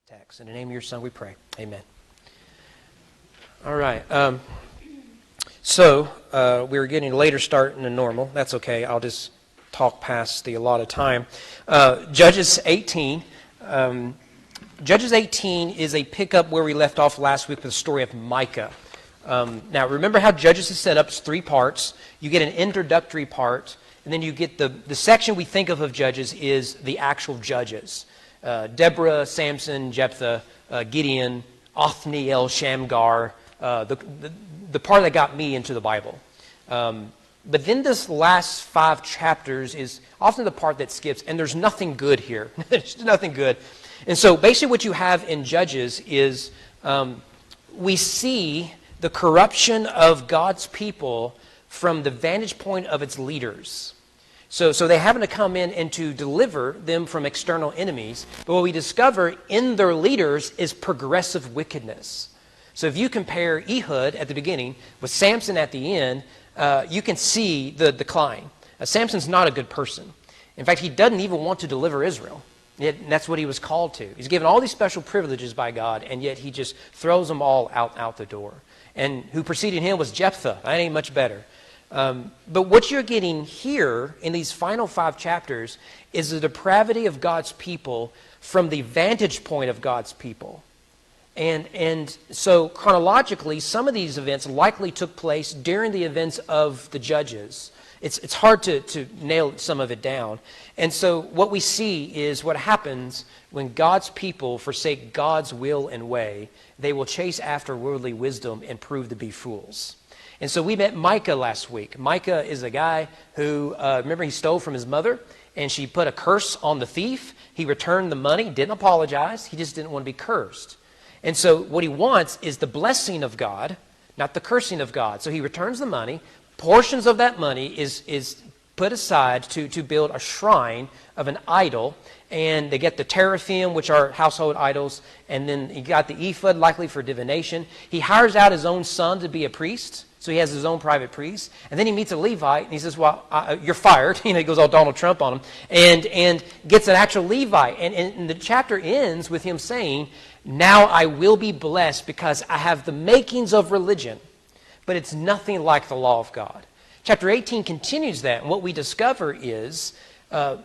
Text. In the name of your Son we pray. Amen. All right. We're getting a later start than normal. That's okay. I'll just talk past the allotted time. Judges 18. Judges 18 is a pickup where we left off last week with the story of Micah. Now, remember how Judges is set up. It's 3 parts. You get an introductory part, and then you get the section we think of Judges is the actual judges. Deborah, Samson, Jephthah, Gideon, Othniel, Shamgar, the part that got me into the Bible. But then this last 5 chapters is often the part that skips, and there's nothing good here. There's nothing good. And so basically what you have in Judges is we see the corruption of God's people from the vantage point of its leaders. So they happen to come in and to deliver them from external enemies. But what we discover in their leaders is progressive wickedness. So if you compare Ehud at the beginning with Samson at the end, you can see the decline. Samson's not a good person. In fact, he doesn't even want to deliver Israel. Yet that's what he was called to. He's given all these special privileges by God, and yet he just throws them all out the door. And who preceded him was Jephthah. That ain't much better. But what you're getting here in these final 5 chapters is the depravity of God's people from the vantage point of God's people. And so chronologically, some of these events likely took place during the events of the Judges. It's hard to nail some of it down. And so what we see is what happens when God's people forsake God's will and way. They will chase after worldly wisdom and prove to be fools. And so we met Micah last week. Micah is a guy who, remember, he stole from his mother, and she put a curse on the thief. He returned the money, didn't apologize. He just didn't want to be cursed. And so what he wants is the blessing of God, not the cursing of God. So he returns the money. Portions of that money is put aside to build a shrine of an idol. And they get the teraphim, which are household idols. And then he got the ephod, likely for divination. He hires out his own son to be a priest. So he has his own private priest. And then he meets a Levite, and he says, well, you're fired. He goes all Donald Trump on him. And gets an actual Levite. And the chapter ends with him saying, now I will be blessed because I have the makings of religion. But it's nothing like the law of God. Chapter 18 continues that. And what we discover is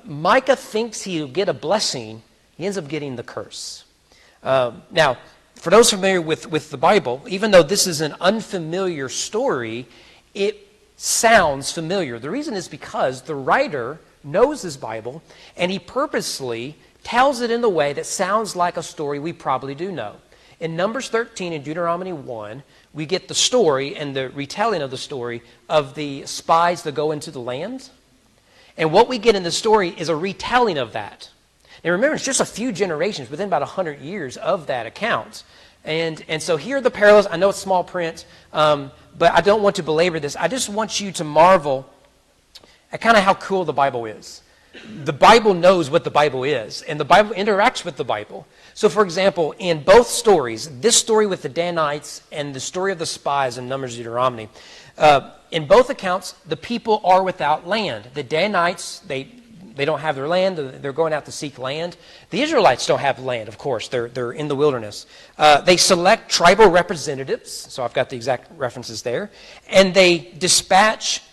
Micah thinks he'll get a blessing. He ends up getting the curse. Now, for those familiar with the Bible, even though this is an unfamiliar story, it sounds familiar. The reason is because the writer knows his Bible, and he purposely tells it in the way that sounds like a story we probably do know. In Numbers 13 and Deuteronomy 1, we get the story and the retelling of the story of the spies that go into the land. And what we get in the story is a retelling of that. Now remember, it's just a few generations, within about 100 years of that account. And so here are the parallels. I know it's small print, but I don't want to belabor this. I just want you to marvel at kind of how cool the Bible is. The Bible knows what the Bible is, and the Bible interacts with the Bible. So for example, in both stories, this story with the Danites and the story of the spies in Numbers and Deuteronomy, in both accounts, the people are without land. The Danites, they don't have their land. They're going out to seek land. The Israelites don't have land, of course. They're in the wilderness. They select tribal representatives. So I've got the exact references there. And they dispatch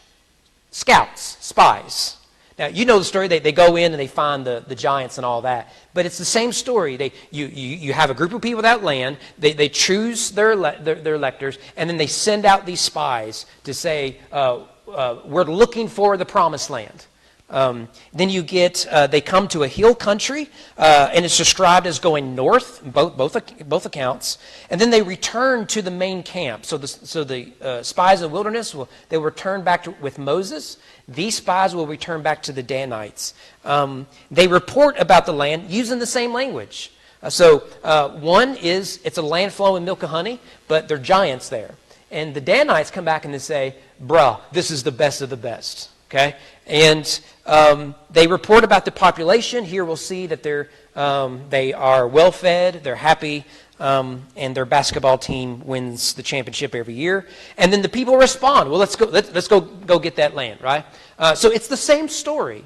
scouts, spies. Now, you know the story. They go in and they find the giants and all that. But it's the same story. You have a group of people without land. They choose their electors. And then they send out these spies to say, we're looking for the promised land. Then you get, they come to a hill country, and it's described as going north, both accounts. And then they return to the main camp. So the spies of the wilderness, they will return back with Moses. These spies will return back to the Danites. They report about the land using the same language. One is, it's a land flowing milk and honey, but there are giants there. And the Danites come back and they say, bruh, this is the best of the best. Okay? And they report about the population. Here we'll see that they are well-fed, they're happy, and their basketball team wins the championship every year. And then the people respond, well, let's go get that land, right? So it's the same story.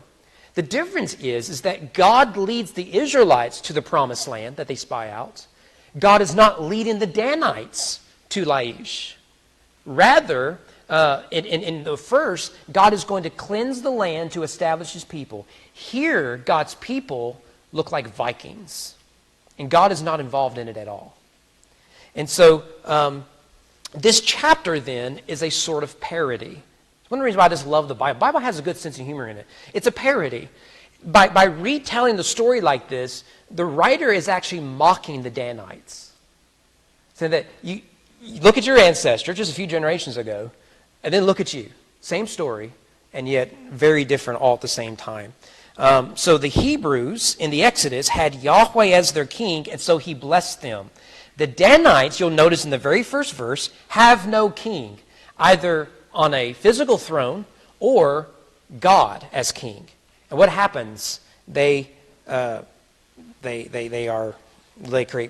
The difference is that God leads the Israelites to the promised land that they spy out. God is not leading the Danites to Laish. Rather, in the first, God is going to cleanse the land to establish his people. Here, God's people look like Vikings. And God is not involved in it at all. And so, this chapter then is a sort of parody. One of the reasons why I just love the Bible. The Bible has a good sense of humor in it. It's a parody. By retelling the story like this, the writer is actually mocking the Danites. So that you look at your ancestor just a few generations ago, and then look at you. Same story, and yet very different all at the same time. So the Hebrews in the Exodus had Yahweh as their king, and so he blessed them. The Danites, you'll notice in the very first verse, have no king, either on a physical throne or God as king. And what happens? They create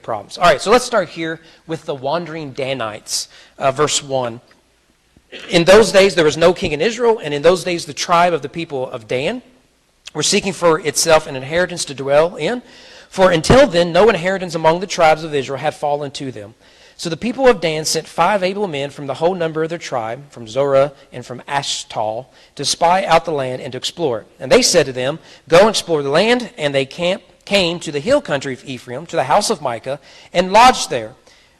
problems. All right, so let's start here with the wandering Danites. Verse 1. In those days there was no king in Israel, and in those days the tribe of the people of Dan were seeking for itself an inheritance to dwell in. For until then no inheritance among the tribes of Israel had fallen to them. So the people of Dan sent 5 able men from the whole number of their tribe, from Zorah and from Ashtal, to spy out the land and to explore it. And they said to them, go and explore the land. And they came to the hill country of Ephraim, to the house of Micah, and lodged there.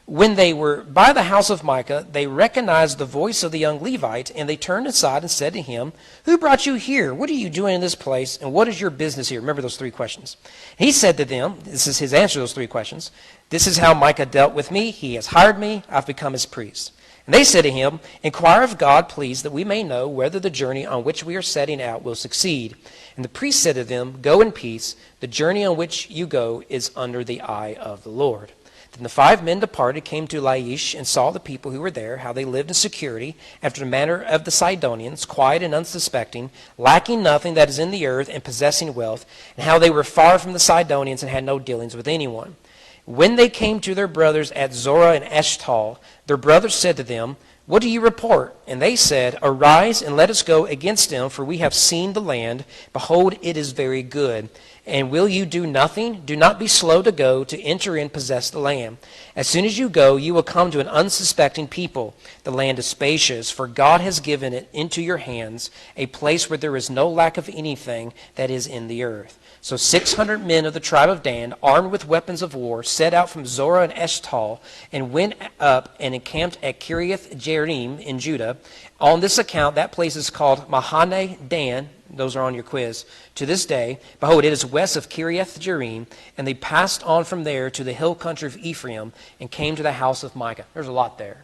When they were by the house of Micah, they recognized the voice of the young Levite, and they turned aside and said to him, who brought you here? What are you doing in this place? And what is your business here? Remember those 3 questions. He said to them, this is his answer to those 3 questions, this is how Micah dealt with me. He has hired me. I've become his priest. And they said to him, inquire of God, please, that we may know whether the journey on which we are setting out will succeed. And the priest said to them, go in peace. The journey on which you go is under the eye of the Lord. Then the 5 men departed, came to Laish, and saw the people who were there, how they lived in security, after the manner of the Sidonians, quiet and unsuspecting, lacking nothing that is in the earth, and possessing wealth, and how they were far from the Sidonians and had no dealings with anyone. When they came to their brothers at Zorah and Eshtal, their brothers said to them, what do you report? And they said, arise and let us go against them, for we have seen the land. Behold, it is very good. And will you do nothing? Do not be slow to go, to enter in, possess the land. As soon as you go, you will come to an unsuspecting people. The land is spacious, for God has given it into your hands, a place where there is no lack of anything that is in the earth. So 600 men of the tribe of Dan, armed with weapons of war, set out from Zorah and Eshtal, and went up and encamped at Kiriath Jearim in Judah. On this account, that place is called Mahane Dan. Those are on your quiz. To this day, behold, it is west of Kiriath Jearim, and they passed on from there to the hill country of Ephraim and came to the house of Micah. There's a lot there.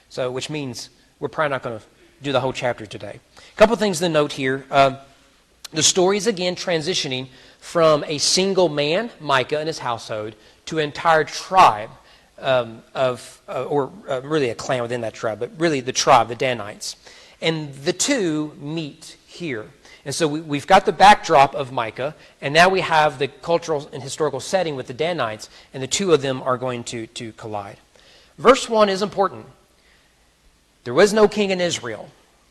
So, which means we're probably not going to do the whole chapter today. A couple things to note here. The story is again transitioning from a single man, Micah, and his household, to an entire tribe really a clan within that tribe, but really the tribe, the Danites. And the two meet here. And so we've got the backdrop of Micah, and now we have the cultural and historical setting with the Danites, and the two of them are going to collide. Verse 1 is important. There was no king in Israel.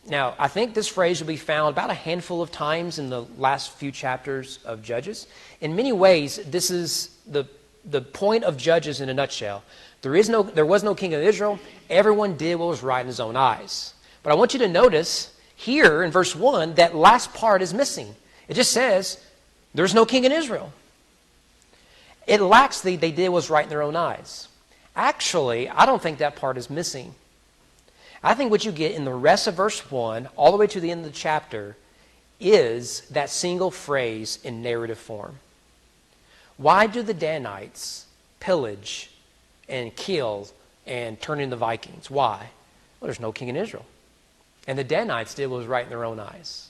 Now, I think this phrase will be found about a handful of times in the last few chapters of Judges. In many ways, this is the point of Judges in a nutshell. There was no king of Israel. Everyone did what was right in his own eyes. But I want you to notice here in verse 1, that last part is missing. It just says, there's no king in Israel. It lacks they did what was right in their own eyes. Actually, I don't think that part is missing. I think what you get in the rest of verse 1, all the way to the end of the chapter, is that single phrase in narrative form. Why do the Danites pillage and kill and turn into Vikings? Why? Well, there's no king in Israel. And the Danites did what was right in their own eyes.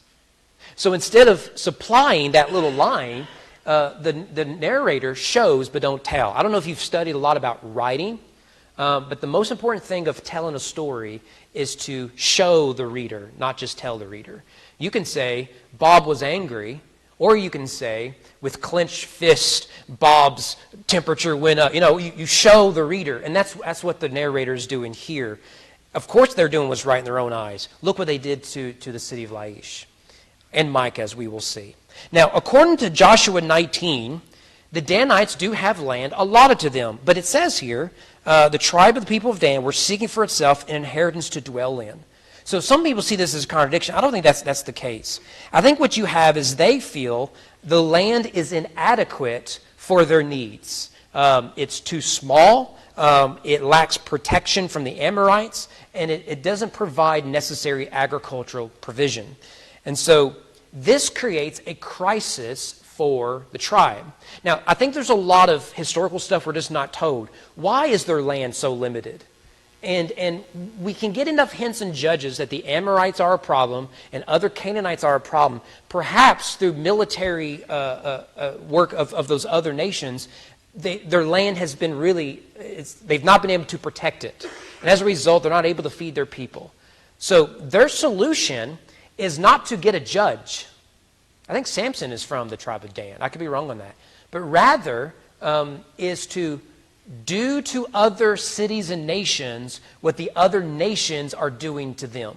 So instead of supplying that little line, the narrator shows but don't tell. I don't know if you've studied a lot about writing, but the most important thing of telling a story is to show the reader, not just tell the reader. You can say, Bob was angry, or you can say, with clenched fist, Bob's temperature went up. You show the reader, and that's what the narrator is doing here. Of course they're doing what's right in their own eyes. Look what they did to the city of Laish and Micah, as we will see. Now, according to Joshua 19, the Danites do have land allotted to them. But it says here, the tribe of the people of Dan were seeking for itself an inheritance to dwell in. So some people see this as a contradiction. I don't think that's the case. I think what you have is they feel the land is inadequate for their needs. It's too small. It lacks protection from the Amorites. And it doesn't provide necessary agricultural provision. And so this creates a crisis for the tribe. Now, I think there's a lot of historical stuff we're just not told. Why is their land so limited? And we can get enough hints in Judges that the Amorites are a problem and other Canaanites are a problem. Perhaps through military work of those other nations, their land has been really, they've not been able to protect it. And as a result, they're not able to feed their people. So their solution is not to get a judge. I think Samson is from the tribe of Dan. I could be wrong on that. But rather is to do to other cities and nations what the other nations are doing to them.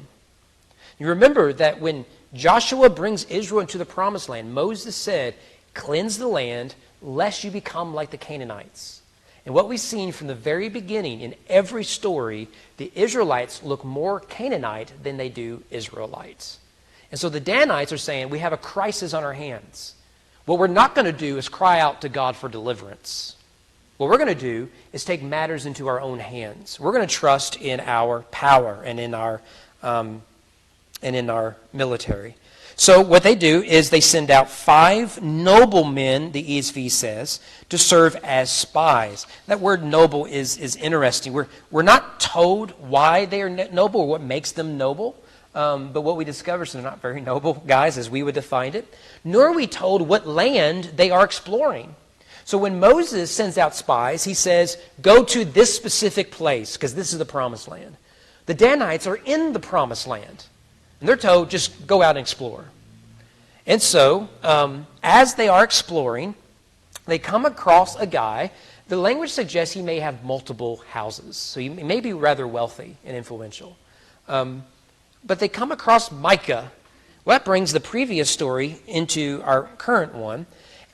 You remember that when Joshua brings Israel into the promised land, Moses said, cleanse the land lest you become like the Canaanites. And what we've seen from the very beginning in every story, the Israelites look more Canaanite than they do Israelites. And so the Danites are saying, we have a crisis on our hands. What we're not going to do is cry out to God for deliverance. What we're going to do is take matters into our own hands. We're going to trust in our power and in our military. So what they do is they send out 5 noblemen, the ESV says, to serve as spies. That word noble is interesting. We're not told why they are noble or what makes them noble. But what we discover is they're not very noble guys as we would define it. Nor are we told what land they are exploring. So when Moses sends out spies, he says, go to this specific place because this is the promised land. The Danites are in the promised land. And they're told, just go out and explore. And so, as they are exploring, they come across a guy. The language suggests he may have multiple houses. So he may be rather wealthy and influential. But they come across Micah. Well, that brings the previous story into our current one.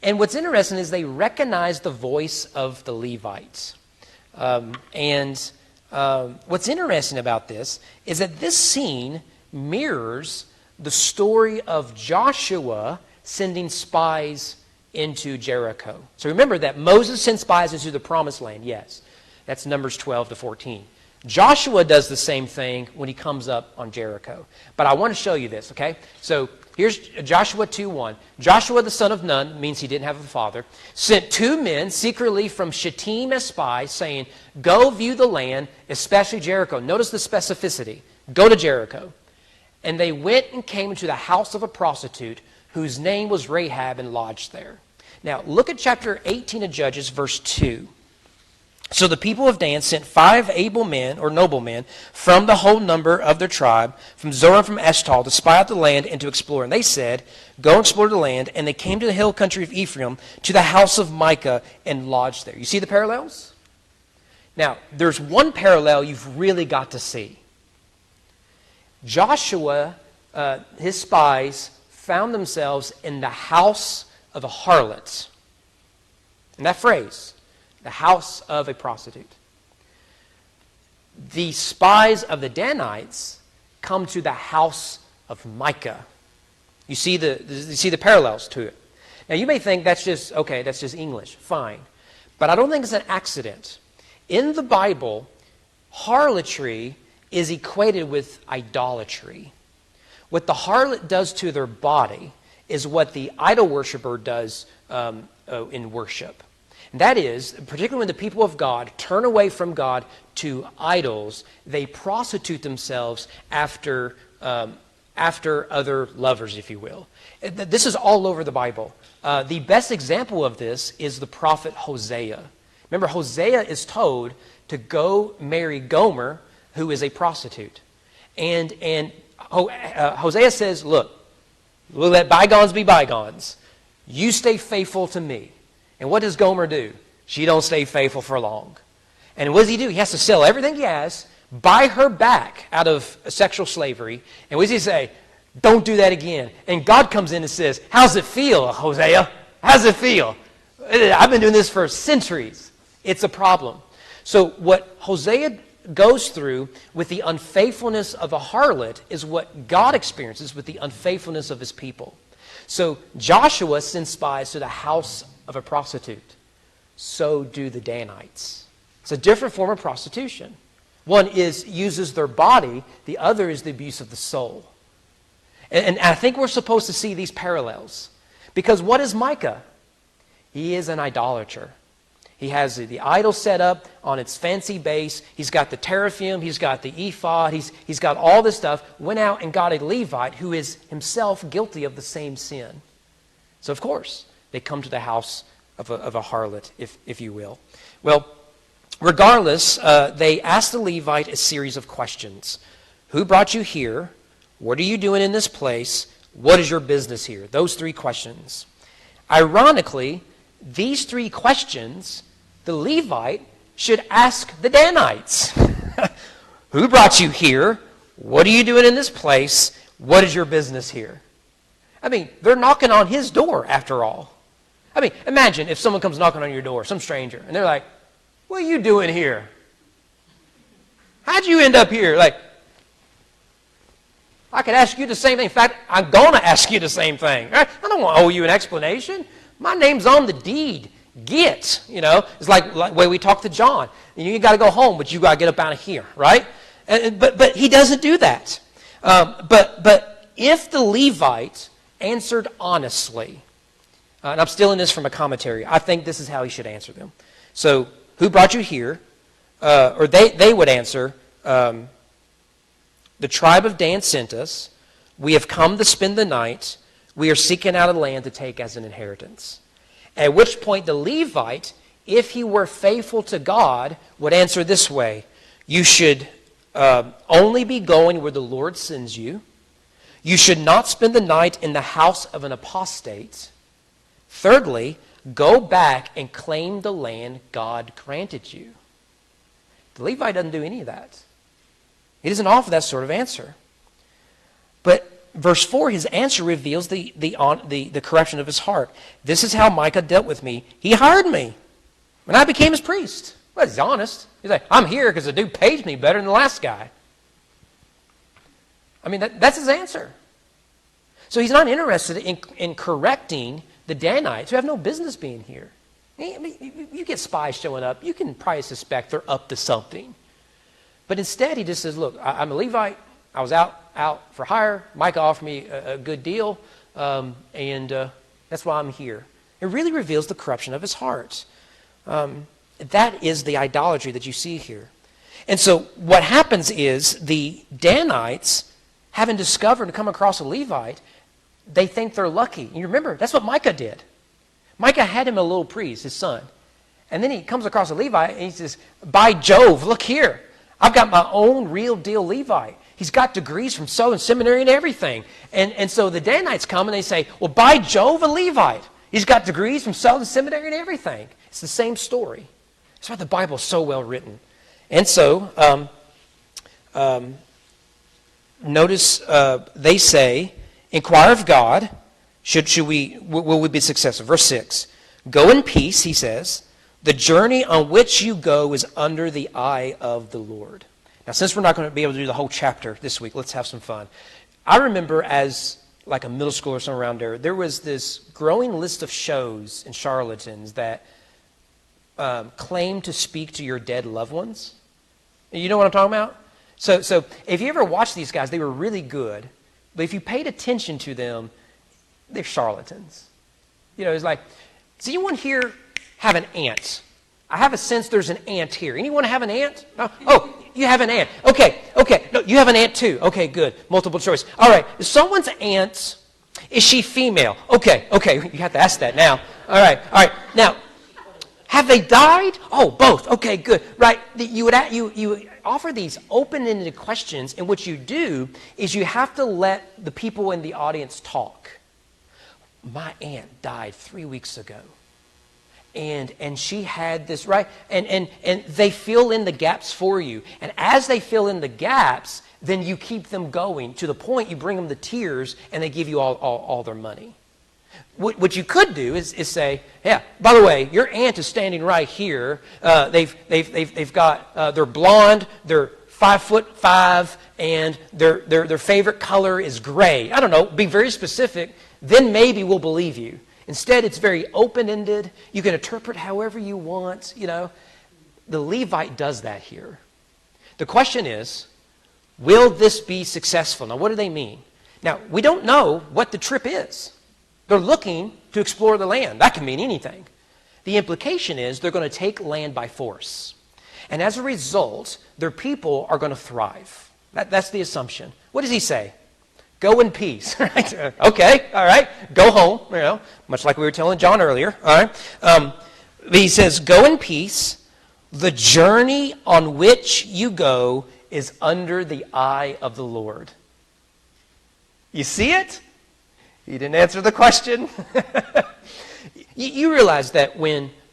And what's interesting is they recognize the voice of the Levites. What's interesting about this is that this scene mirrors the story of Joshua sending spies into Jericho. So remember that Moses sent spies into the promised land. Yes, that's Numbers 12 to 14. Joshua does the same thing when he comes up on Jericho. But I want to show you this, okay? So here's Joshua 2:1. Joshua the son of Nun, means he didn't have a father, sent 2 men secretly from Shittim as spies, saying, go view the land, especially Jericho. Notice the specificity. Go to Jericho. And they went and came into the house of a prostitute whose name was Rahab and lodged there. Now, look at chapter 18 of Judges, verse 2. So the people of Dan sent 5 able men, or noblemen, from the whole number of their tribe, from Zorah and from Eshtal, to spy out the land and to explore. And they said, go explore the land. And they came to the hill country of Ephraim, to the house of Micah, and lodged there. You see the parallels? Now, there's one parallel you've really got to see. Joshua, his spies, found themselves in the house of a harlot. And that phrase, the house of a prostitute. The spies of the Danites come to the house of Micah. You see the parallels to it. Now you may think that's just English. Fine. But I don't think it's an accident. In the Bible, harlotry is equated with idolatry. What the harlot does to their body is what the idol worshiper does in worship. And that is, particularly when the people of God turn away from God to idols, they prostitute themselves after other lovers, if you will. This is all over the Bible. The best example of this is the prophet Hosea. Remember, Hosea is told to go marry Gomer, who is a prostitute. And Hosea says, look, we'll let bygones be bygones. You stay faithful to me. And what does Gomer do? She don't stay faithful for long. And what does he do? He has to sell everything he has, buy her back out of sexual slavery. And what does he say? Don't do that again. And God comes in and says, how's it feel, Hosea? How's it feel? I've been doing this for centuries. It's a problem. So what Hosea goes through with the unfaithfulness of a harlot is what God experiences with the unfaithfulness of his people. So Joshua sends spies to the house of a prostitute. So do the Danites. It's a different form of prostitution. One uses their body. The other is the abuse of the soul. And I think we're supposed to see these parallels. Because what is Micah? He is an idolater. He has the idol set up on its fancy base. He's got the teraphim. He's got the ephod. He's got all this stuff. Went out and got a Levite who is himself guilty of the same sin. So, of course, they come to the house of a harlot, if you will. Well, regardless, they ask the Levite a series of questions. Who brought you here? What are you doing in this place? What is your business here? Those three questions. Ironically, these three questions, the Levite should ask the Danites. Who brought you here? What are you doing in this place? What is your business here? I mean, they're knocking on his door after all. I mean, imagine if someone comes knocking on your door, some stranger, and they're like, what are you doing here? How'd you end up here? Like, I could ask you the same thing. In fact, I'm going to ask you the same thing. I don't want to owe you an explanation. My name's on the deed. Get, It's like the way we talk to John. You got to go home, but you got to get up out of here, right? But he doesn't do that. But if the Levite answered honestly, and I'm stealing this from a commentary, I think this is how he should answer them. So, who brought you here? Or they would answer, the tribe of Dan sent us. We have come to spend the night. We are seeking out a land to take as an inheritance. At which point the Levite, if he were faithful to God, would answer this way. You should only be going where the Lord sends you. You should not spend the night in the house of an apostate. Thirdly, go back and claim the land God granted you. The Levite doesn't do any of that. He doesn't offer that sort of answer. But verse 4, his answer reveals the corruption of his heart. This is how Micah dealt with me. He hired me when I became his priest. Well, he's honest. He's like, I'm here because the dude pays me better than the last guy. I mean, that's his answer. So he's not interested in correcting the Danites who have no business being here. I mean, you get spies showing up, you can probably suspect they're up to something. But instead, he just says, look, I'm a Levite. I was out for hire. Micah offered me a good deal, and that's why I'm here. It really reveals the corruption of his heart. That is the idolatry that you see here. And so what happens is the Danites, having discovered and come across a Levite, they think they're lucky. And you remember, that's what Micah did. Micah had him a little priest, his son. And then he comes across a Levite, and he says, by Jove, look here. I've got my own real deal Levite. He's got degrees from Southern Seminary and everything. And so the Danites come and they say, well, by Jove, a Levite. He's got degrees from Southern Seminary and everything. It's the same story. That's why the Bible is so well written. And so, notice they say, inquire of God, will we be successful? Verse 6, go in peace, he says. The journey on which you go is under the eye of the Lord. Now, since we're not going to be able to do the whole chapter this week, let's have some fun. I remember as like a middle schooler or somewhere around there was this growing list of shows and charlatans that claim to speak to your dead loved ones. You know what I'm talking about? So if you ever watched these guys, they were really good. But if you paid attention to them, they're charlatans. It's like, does anyone here have an aunt? I have a sense there's an aunt here. Anyone have an aunt? No? Oh, you have an aunt. Okay. No, you have an aunt too. Okay, good. Multiple choice. All right. Is someone's aunt, is she female? Okay. You have to ask that now. All right. Now, have they died? Oh, both. Okay, good. Right. You offer these open-ended questions, and what you do is you have to let the people in the audience talk. My aunt died 3 weeks ago. and she had this, right? And they fill in the gaps for you. And as they fill in the gaps, then you keep them going to the point you bring them to tears and they give you all their money. What you could do is say, yeah, by the way, your aunt is standing right here. They've got, they're blonde, they're 5'5", and their favorite color is gray. I don't know, be very specific, then maybe we'll believe you. Instead, it's very open-ended. You can interpret however you want, you know. The Levite does that here. The question is, will this be successful? Now, what do they mean? Now, we don't know what the trip is. They're looking to explore the land. That can mean anything. The implication is they're going to take land by force. And as a result, their people are going to thrive. That's the assumption. What does he say? Go in peace. Right? Okay, all right. Go home, you know, much like we were telling John earlier. All right. He says, go in peace. The journey on which you go is under the eye of the Lord. You see it? He didn't answer the question. You realize that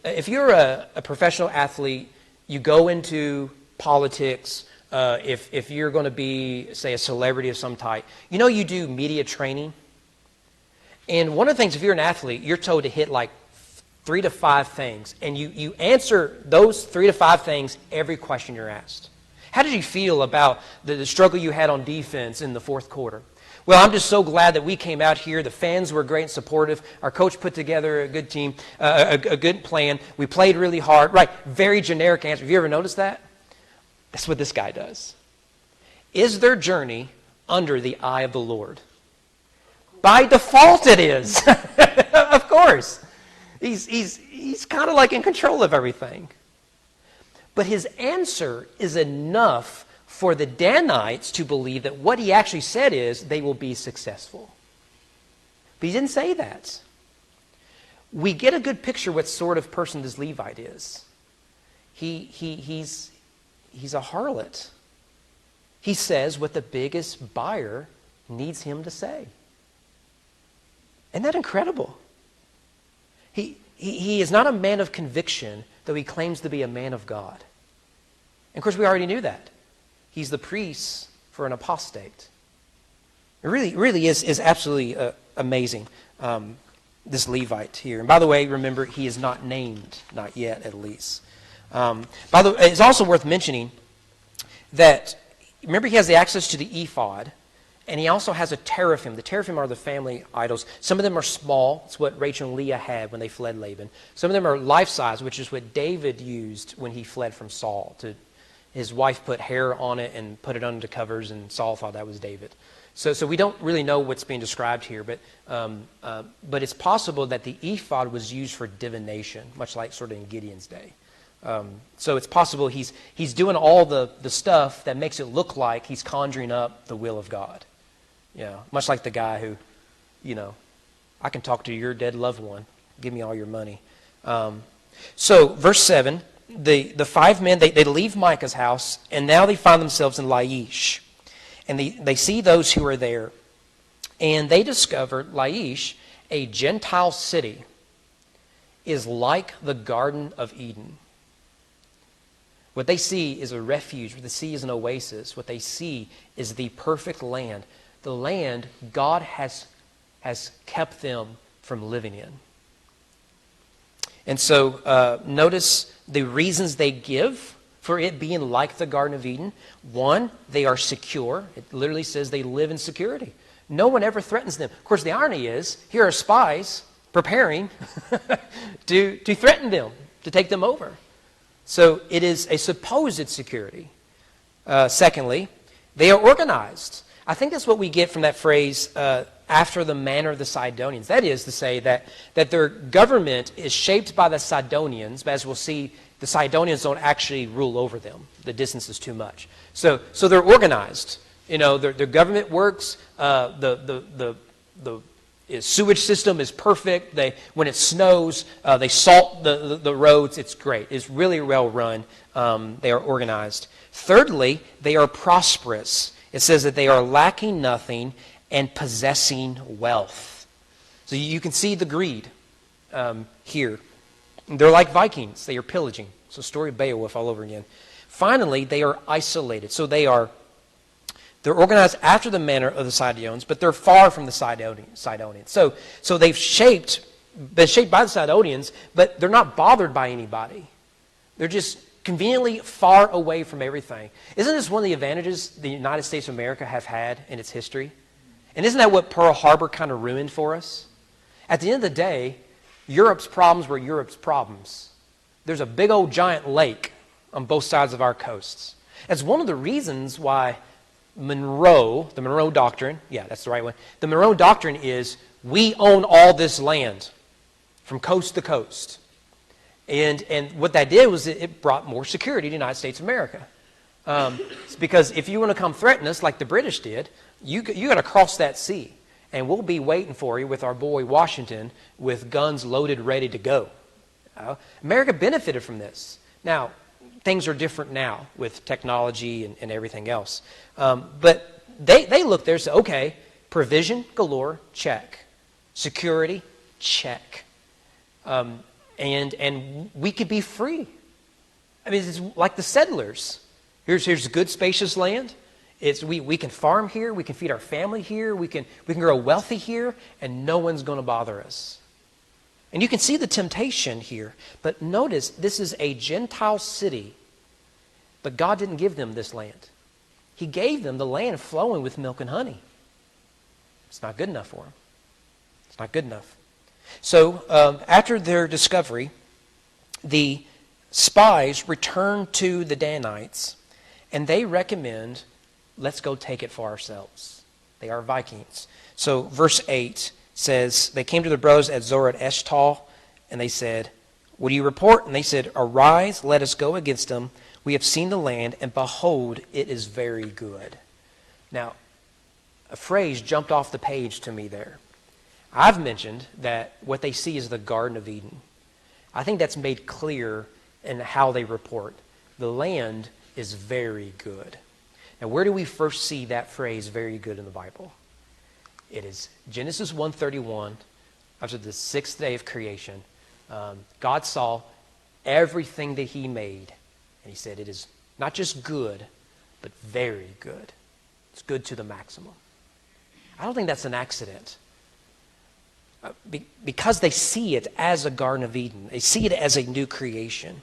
if you're a professional athlete, you go into politics, if you're going to be, say, a celebrity of some type, you know you do media training. And one of the things, if you're an athlete, you're told to hit like 3 to 5 things. And you answer those 3 to 5 things every question you're asked. How did you feel about the struggle you had on defense in the fourth quarter? Well, I'm just so glad that we came out here. The fans were great and supportive. Our coach put together a good team, a good plan. We played really hard. Right, very generic answer. Have you ever noticed that? That's what this guy does. Is their journey under the eye of the Lord? By default it is. Of course. He's kind of like in control of everything. But his answer is enough for the Danites to believe that what he actually said is they will be successful. But he didn't say that. We get a good picture what sort of person this Levite is. He's a harlot. He says what the biggest buyer needs him to say. Isn't that incredible? He is not a man of conviction, though he claims to be a man of God. And of course, we already knew that. He's the priest for an apostate. It really is absolutely amazing, this Levite here. And by the way, remember, he is not named, not yet at least. By the way, it's also worth mentioning that, remember, he has the access to the ephod, and he also has a teraphim. The teraphim are the family idols. Some of them are small. It's what Rachel and Leah had when they fled Laban. Some of them are life-size, which is what David used when he fled from Saul. His wife put hair on it and put it under the covers, and Saul thought that was David. So we don't really know what's being described here, but it's possible that the ephod was used for divination, much like sort of in Gideon's day. So it's possible he's doing all the stuff that makes it look like he's conjuring up the will of God. You know, much like the guy who, you know, I can talk to your dead loved one. Give me all your money. So verse 7. The 5 men, they leave Micah's house, and now they find themselves in Laish. And they see those who are there. And they discover Laish, a Gentile city, is like the Garden of Eden. What they see is a refuge. What they see is an oasis. What they see is the perfect land. The land God has kept them from living in. And so notice the reasons they give for it being like the Garden of Eden. One, they are secure. It literally says they live in security. No one ever threatens them. Of course, the irony is, here are spies preparing to threaten them, to take them over. So it is a supposed security. Secondly, they are organized. I think that's what we get from that phrase, after the manner of the Sidonians. That is to say that their government is shaped by the Sidonians, but as we'll see, the Sidonians don't actually rule over them. The distance is too much. So they're organized. You know, their government works. The sewage system is perfect. When it snows, they salt the roads. It's great. It's really well run. They are organized. Thirdly, they are prosperous. It says that they are lacking nothing and possessing wealth. So you can see the greed here. They're like Vikings. They are pillaging. So story of Beowulf all over again. Finally, they are isolated. So they're organized after the manner of the Sidonians, but they're far from the Sidonians. So they've been shaped by the Sidonians, but they're not bothered by anybody. They're just conveniently far away from everything. Isn't this one of the advantages the United States of America have had in its history? And isn't that what Pearl Harbor kind of ruined for us? At the end of the day, Europe's problems were Europe's problems. There's a big old giant lake on both sides of our coasts. That's one of the reasons why the Monroe Doctrine, yeah, that's the right one. The Monroe Doctrine is we own all this land from coast to coast. And what that did was it brought more security to the United States of America. Because if you want to come threaten us like the British did, you got to cross that sea. And we'll be waiting for you with our boy Washington with guns loaded, ready to go. America benefited from this. Now, things are different now with technology and everything else. But they look there and say, okay, provision galore, check. Security, check. And we could be free. I mean, it's like the settlers. Here's good, spacious land. We can farm here. We can feed our family here. We can grow wealthy here, and no one's going to bother us. And you can see the temptation here. But notice, this is a Gentile city, but God didn't give them this land. He gave them the land flowing with milk and honey. It's not good enough for them. It's not good enough. So after their discovery, the spies return to the Danites, and they recommend, let's go take it for ourselves. They are Vikings. So verse 8 says, they came to their brothers at Zorat Eshtal, and they said, what do you report? And they said, arise, let us go against them. We have seen the land, and behold, it is very good. Now, a phrase jumped off the page to me there. I've mentioned that what they see is the Garden of Eden. I think that's made clear in how they report. The land is very good. Now, where do we first see that phrase, very good, in the Bible? It is Genesis 1:31, after the sixth day of creation. God saw everything that he made, and he said it is not just good, but very good. It's good to the maximum. I don't think that's an accident. Because they see it as a Garden of Eden. They see it as a new creation.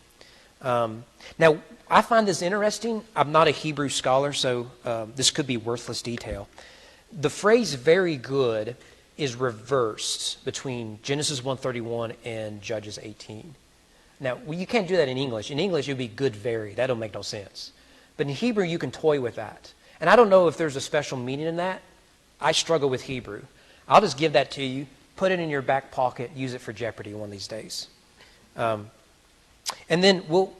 Now, I find this interesting. I'm not a Hebrew scholar, so this could be worthless detail. The phrase very good is reversed between Genesis 1:31 and Judges 18. Now, you can't do that in English. In English, it would be good very. That don't make no sense. But in Hebrew, you can toy with that. And I don't know if there's a special meaning in that. I struggle with Hebrew. I'll just give that to you. Put it in your back pocket. Use it for Jeopardy one of these days. And then we'll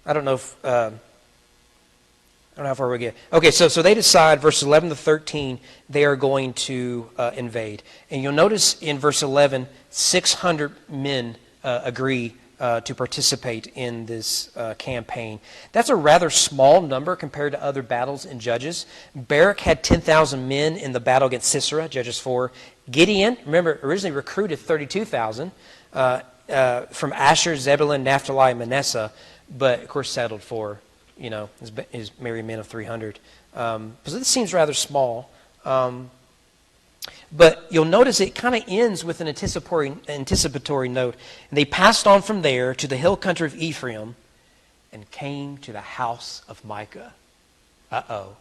I don't know if I don't know how far we get. Okay, so they decide, verse 11 to 13, they are going to invade. And you'll notice in verse 11, 600 men agree to participate in this campaign. That's a rather small number compared to other battles in Judges. Barak had 10,000 men in the battle against Sisera, Judges 4. Gideon, remember, originally recruited 32,000 from Asher, Zebulun, Naphtali, and Manasseh, but of course settled for, his merry men of 300. So this seems rather small. But you'll notice it kind of ends with an anticipatory note. And they passed on from there to the hill country of Ephraim and came to the house of Micah. Uh-oh.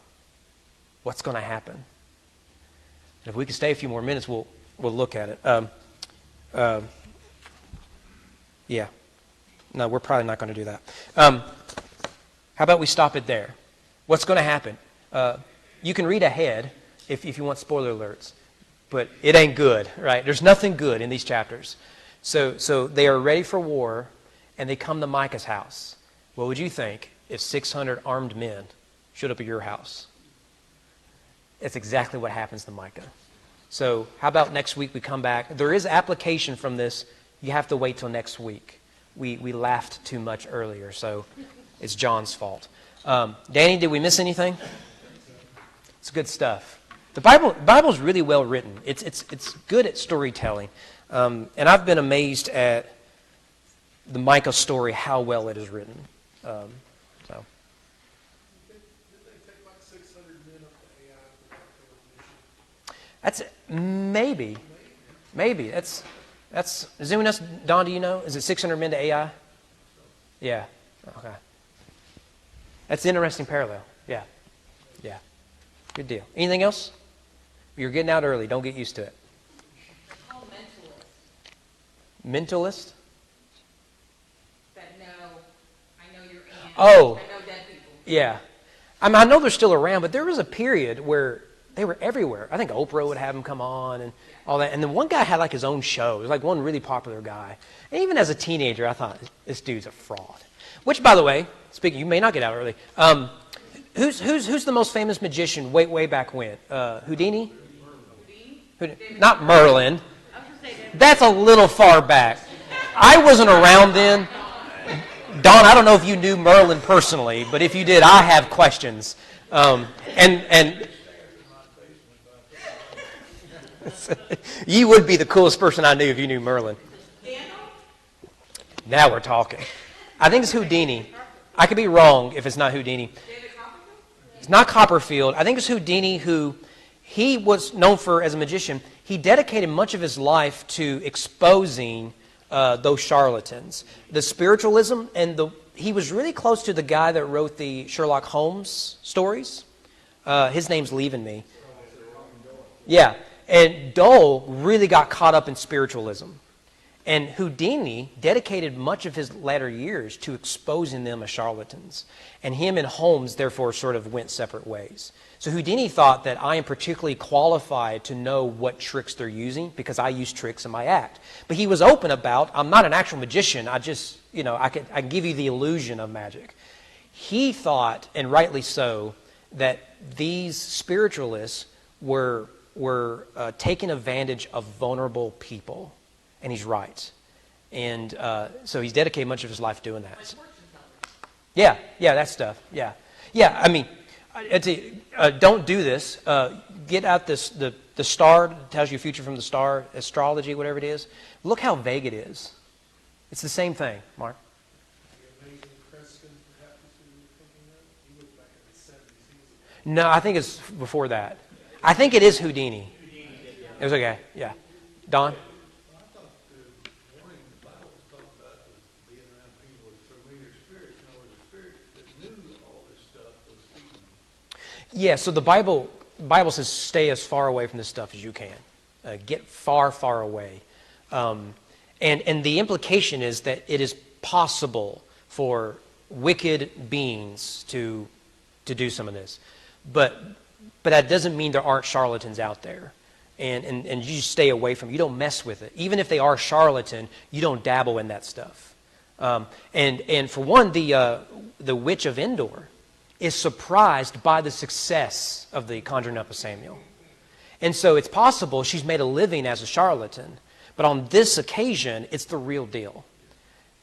What's going to happen? And if we can stay a few more minutes, we'll look at it. Yeah. No, we're probably not going to do that. How about we stop it there? What's going to happen? You can read ahead if you want spoiler alerts. But it ain't good, right? There's nothing good in these chapters. So they are ready for war, and they come to Micah's house. What would you think if 600 armed men showed up at your house? It's exactly what happens to Micah. So how about next week we come back? There is application from this. You have to wait till next week. We laughed too much earlier, so it's John's fault. Danny, did we miss anything? It's good stuff. The Bible is really well written. It's good at storytelling. And I've been amazed at the Micah story, how well it is written. So. Did they take like 600 men up to AI for that mission? That's maybe. That's. Is anyone else? Don, do you know? Is it 600 men to AI? Yeah. Okay. That's an interesting parallel. Yeah. Yeah. Good deal. Anything else? You're getting out early. Don't get used to it. Called mentalist. Mentalist? That know, I know you're in. Oh. I know dead people. Yeah. I know they're still around, but there was a period where they were everywhere. I think Oprah would have them come on and all that. And then one guy had like his own show. It was like one really popular guy. And even as a teenager, I thought, this dude's a fraud. Which, by the way, speaking, you may not get out early. Who's the most famous magician way back when? Houdini? Not Merlin. That's a little far back. I wasn't around then. Don, I don't know if you knew Merlin personally, but if you did, I have questions. And you would be the coolest person I knew if you knew Merlin. Now we're talking. I think it's Houdini. I could be wrong if it's not Houdini. It's not Copperfield. I think it's Houdini, who he was known for as a magician. He dedicated much of his life to exposing those charlatans. The spiritualism, and he was really close to the guy that wrote the Sherlock Holmes stories. His name's leaving me. Yeah. And Dole really got caught up in spiritualism. And Houdini dedicated much of his latter years to exposing them as charlatans. And him and Holmes, therefore, sort of went separate ways. So Houdini thought that I am particularly qualified to know what tricks they're using because I use tricks in my act. But he was open about, I'm not an actual magician. I just, I can give you the illusion of magic. He thought, and rightly so, that these spiritualists were taking advantage of vulnerable people. And he's right. And so he's dedicated much of his life doing that. Yeah, that stuff. Yeah. I mean, don't do this. Get out the star that tells you future from the star, astrology, whatever it is. Look how vague it is. It's the same thing, Mark. No, I think it's before that. I think it is Houdini. It was okay. Yeah. Don? Yeah, so the Bible says stay as far away from this stuff as you can. Get far, far away. And the implication is that it is possible for wicked beings to do some of this. But that doesn't mean there aren't charlatans out there. And you just stay away from it. You don't mess with it. Even if they are charlatan, you don't dabble in that stuff. And for one, the witch of Endor is surprised by the success of the conjuring up of Samuel. And so it's possible she's made a living as a charlatan, but on this occasion, it's the real deal.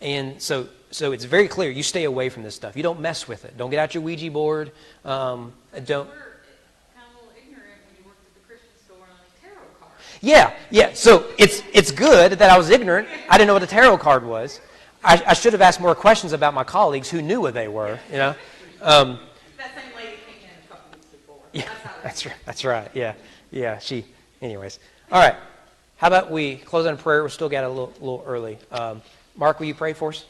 And so it's very clear, you stay away from this stuff. You don't mess with it. Don't get out your Ouija board. Don't. Kind of a little ignorant when you worked at the Christian store on a tarot card. Yeah. So it's good that I was ignorant. I didn't know what a tarot card was. I should have asked more questions about my colleagues who knew what they were, that same lady came in a couple weeks before. Yeah, that's right. Yeah. Anyways. All right. How about we close on prayer? We're still got a little early. Mark, will you pray for us?